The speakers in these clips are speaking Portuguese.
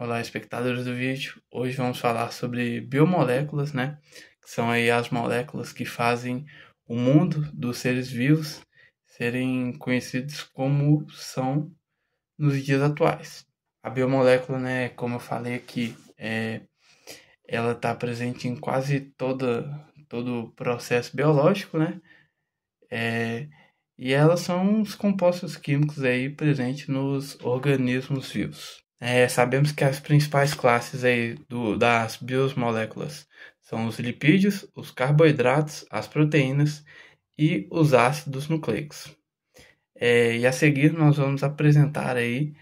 Olá, espectadores do vídeo. Hoje vamos falar sobre biomoléculas, né? Que são aí as moléculas que fazem o mundo dos seres vivos serem conhecidos como são nos dias atuais. A biomolécula, né, como eu falei aqui, ela está presente em quase todo o processo biológico, né? E elas são os compostos químicos aí presentes nos organismos vivos. Sabemos que as principais classes aí das biomoléculas são os lipídios, os carboidratos, as proteínas e os ácidos nucleicos. E a seguir nós vamos apresentar aí,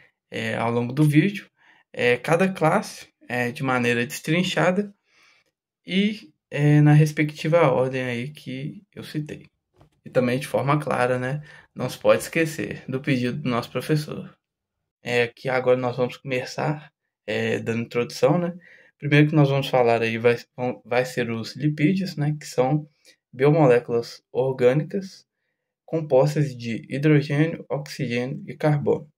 ao longo do vídeo, cada classe de maneira destrinchada e na respectiva ordem aí que eu citei. E também de forma clara, né? Não se pode esquecer do pedido do nosso professor. Que agora nós vamos começar dando introdução, né? Primeiro que nós vamos falar aí vai ser os lipídios, né? Que são biomoléculas orgânicas compostas de hidrogênio, oxigênio e carbono.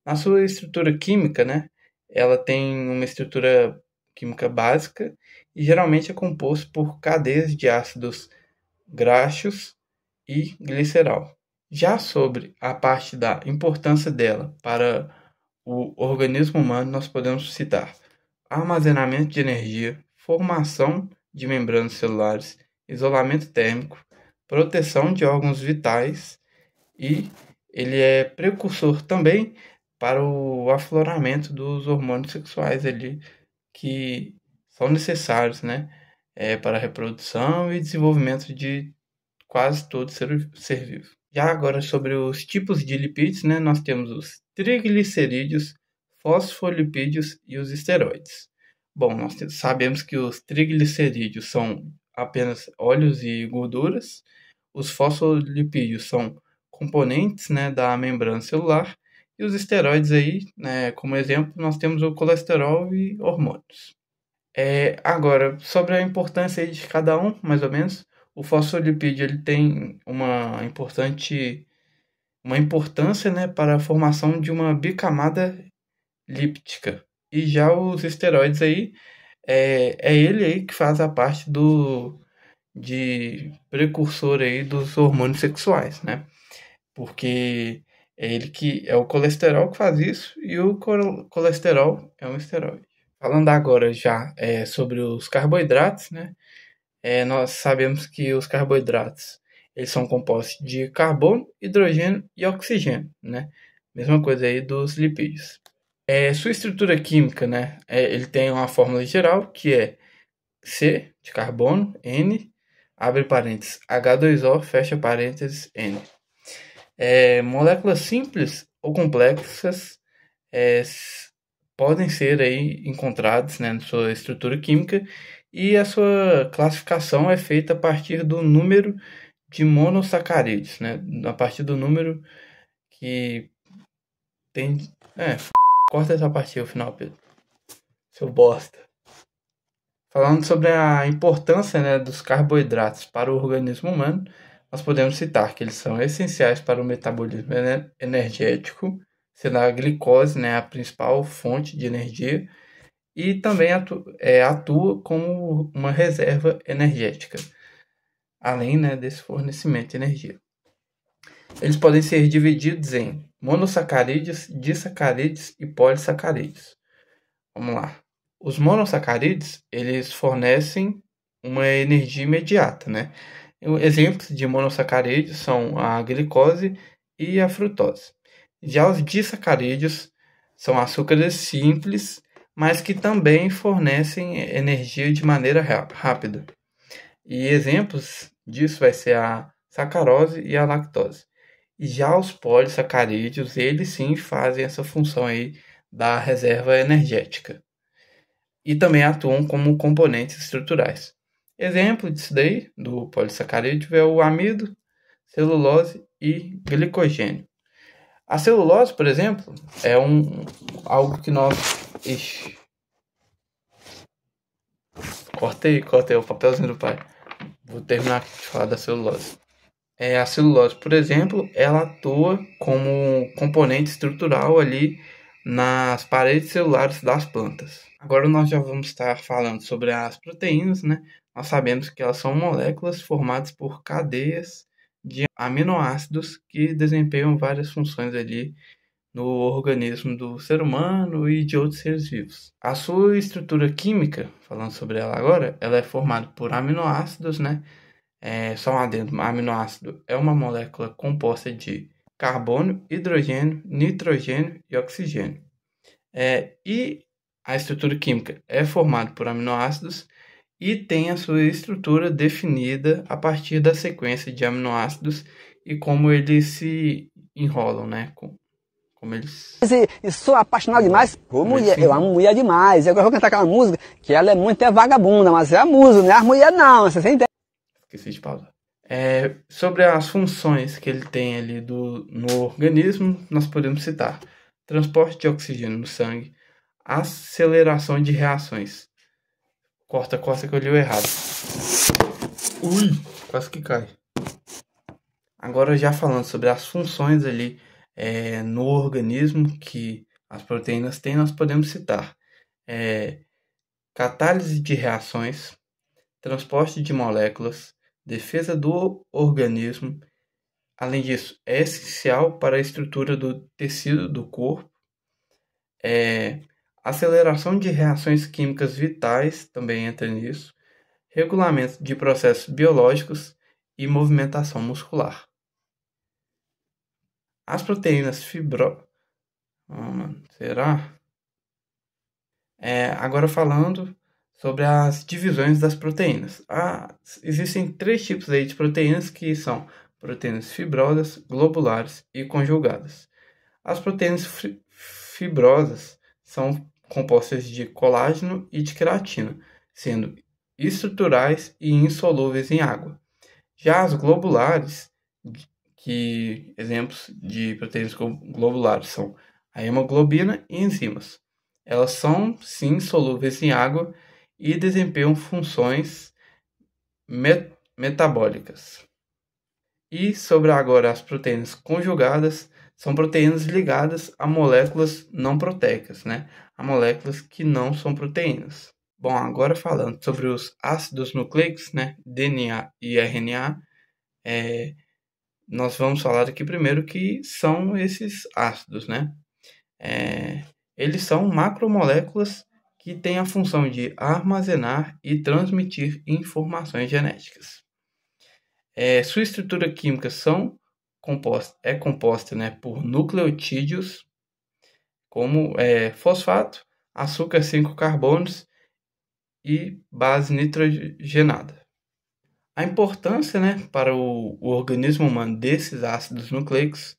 Na sua estrutura química, né? Ela tem uma estrutura química básica e geralmente é composto por cadeias de ácidos graxos e glicerol. Já sobre a parte da importância dela para o organismo humano, nós podemos citar armazenamento de energia, formação de membranas celulares, isolamento térmico, proteção de órgãos vitais e ele é precursor também para o afloramento dos hormônios sexuais ali que são necessários, né, para a reprodução e desenvolvimento de quase todo ser vivo. Já agora sobre os tipos de lipídios, né, nós temos os triglicerídeos, fosfolipídios e os esteroides. Bom, nós sabemos que os triglicerídeos são apenas óleos e gorduras, os fosfolipídios são componentes, né, da membrana celular, e os esteroides aí, né, como exemplo, nós temos o colesterol e hormônios. Agora, sobre a importância aí de cada um, mais ou menos, o fosfolipídio ele tem uma importância, né, para a formação de uma bicamada líptica. E já os esteroides aí, ele aí que faz a parte de precursor aí dos hormônios sexuais, né? Porque é ele que é o colesterol que faz isso e o colesterol é um esteroide. Falando agora já sobre os carboidratos, né? Nós sabemos que os carboidratos eles são compostos de carbono, hidrogênio e oxigênio, né? Mesma coisa aí dos lipídios. Sua estrutura química, né? Ele tem uma fórmula geral que é C de carbono, N, abre parênteses, H2O, fecha parênteses, N. Moléculas simples ou complexas podem ser aí encontradas, né, na sua estrutura química e a sua classificação é feita a partir do número de monossacarídeos, né, a partir do número que tem... corta essa parte aí, o final, Pedro. Seu bosta. Falando sobre a importância, né, dos carboidratos para o organismo humano, nós podemos citar que eles são essenciais para o metabolismo energético, sendo a glicose, né, a principal fonte de energia, e também atua como uma reserva energética, além, né, desse fornecimento de energia. Eles podem ser divididos em monossacarídeos, disacarídeos e polissacarídeos. Vamos lá. Os monossacarídeos, eles fornecem uma energia imediata, né? Exemplos de monossacarídeos são a glicose e a frutose. Já os disacarídeos são açúcares simples, mas que também fornecem energia de maneira rápida. E exemplos disso vai ser a sacarose e a lactose. E já os polissacarídeos, eles sim fazem essa função aí da reserva energética. E também atuam como componentes estruturais. Exemplo disso daí, do polissacarídeo, é o amido, celulose e glicogênio. A celulose, por exemplo, é algo que nós... Ixi. Cortei o papelzinho do pai. Vou terminar aqui de falar da celulose. A celulose, por exemplo, ela atua como componente estrutural ali nas paredes celulares das plantas. Agora nós já vamos estar falando sobre as proteínas, né? Nós sabemos que elas são moléculas formadas por cadeias de aminoácidos que desempenham várias funções ali no organismo do ser humano e de outros seres vivos. A sua estrutura química, falando sobre ela agora, ela é formada por aminoácidos, né? Só um adendo, aminoácido é uma molécula composta de carbono, hidrogênio, nitrogênio e oxigênio. E a estrutura química é formada por aminoácidos e tem a sua estrutura definida a partir da sequência de aminoácidos e como eles se enrolam, né? Como eles... E sou apaixonado demais por mulher, eu amo mulher demais. Eu vou cantar aquela música que ela é muito vagabunda, mas é a música, não é a mulher não, você entende? Esqueci de pausar. Sobre as funções que ele tem ali no organismo, nós podemos citar transporte de oxigênio no sangue, aceleração de reações. Corta que eu li errado. Ui, quase que cai. Agora já falando sobre as funções ali no organismo que as proteínas têm, nós podemos citar catálise de reações, transporte de moléculas, defesa do organismo. Além disso, é essencial para a estrutura do tecido do corpo. Aceleração de reações químicas vitais também entra nisso. Regulamento de processos biológicos e movimentação muscular. As proteínas será? Agora falando sobre as divisões das proteínas. Existem 3 tipos aí de proteínas que são proteínas fibrosas, globulares e conjugadas. As proteínas fibrosas são compostas de colágeno e de queratina, sendo estruturais e insolúveis em água. Já as globulares, que exemplos de proteínas globulares são a hemoglobina e enzimas. Elas são, sim, solúveis em água e desempenham funções metabólicas. E sobre agora as proteínas conjugadas, são proteínas ligadas a moléculas não proteicas, né? A moléculas que não são proteínas. Bom, agora falando sobre os ácidos nucleicos, né? DNA e RNA, nós vamos falar aqui primeiro que são esses ácidos, né? Eles são macromoléculas que têm a função de armazenar e transmitir informações genéticas. Sua estrutura química é composta, né, por nucleotídeos, como fosfato, açúcar 5 carbonos e base nitrogenada. A importância, né, para o organismo humano desses ácidos nucleicos,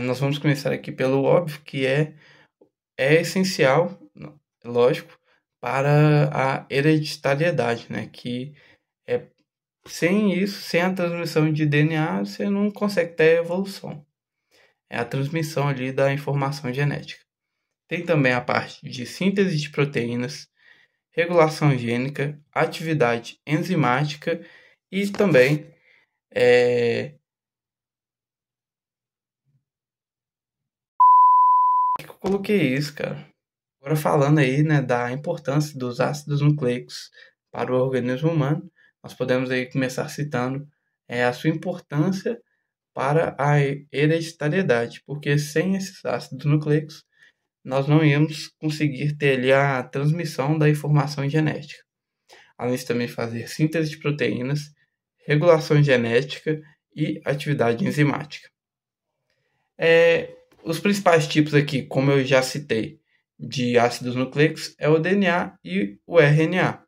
nós vamos começar aqui pelo óbvio, que é essencial, lógico, para a hereditariedade, né, que sem isso, sem a transmissão de DNA, você não consegue ter evolução. É a transmissão ali da informação genética. Tem também a parte de síntese de proteínas, regulação gênica, atividade enzimática e também eu coloquei isso, cara. Agora falando aí, né, da importância dos ácidos nucleicos para o organismo humano, nós podemos aí começar citando a sua importância para a hereditariedade, porque sem esses ácidos nucleicos nós não íamos conseguir ter ali a transmissão da informação genética. Além de também fazer síntese de proteínas, regulação genética e atividade enzimática. Os principais tipos aqui, como eu já citei, de ácidos nucleicos é o DNA e o RNA.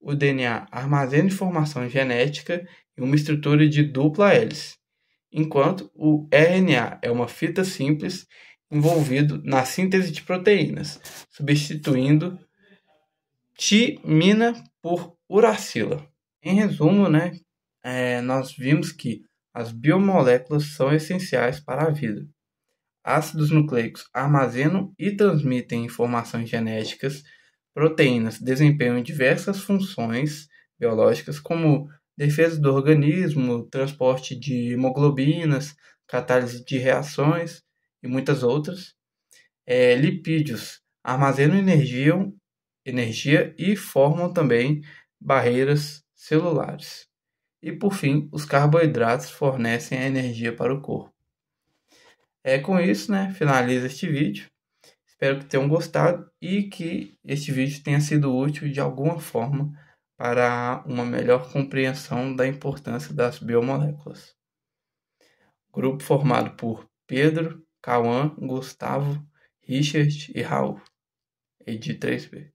O DNA armazena informação genética em uma estrutura de dupla hélice, enquanto o RNA é uma fita simples envolvido na síntese de proteínas, substituindo timina por uracila. Em resumo, né, nós vimos que as biomoléculas são essenciais para a vida. Ácidos nucleicos armazenam e transmitem informações genéticas. Proteínas desempenham diversas funções biológicas, como defesa do organismo, transporte de hemoglobinas, catálise de reações e muitas outras. Lipídios armazenam energia e formam também barreiras celulares. E por fim, os carboidratos fornecem a energia para o corpo. Com isso, né, finaliza este vídeo. Espero que tenham gostado e que este vídeo tenha sido útil de alguma forma para uma melhor compreensão da importância das biomoléculas. Grupo formado por Pedro, Cauã, Gustavo, Richard e Raul. Ed 3B.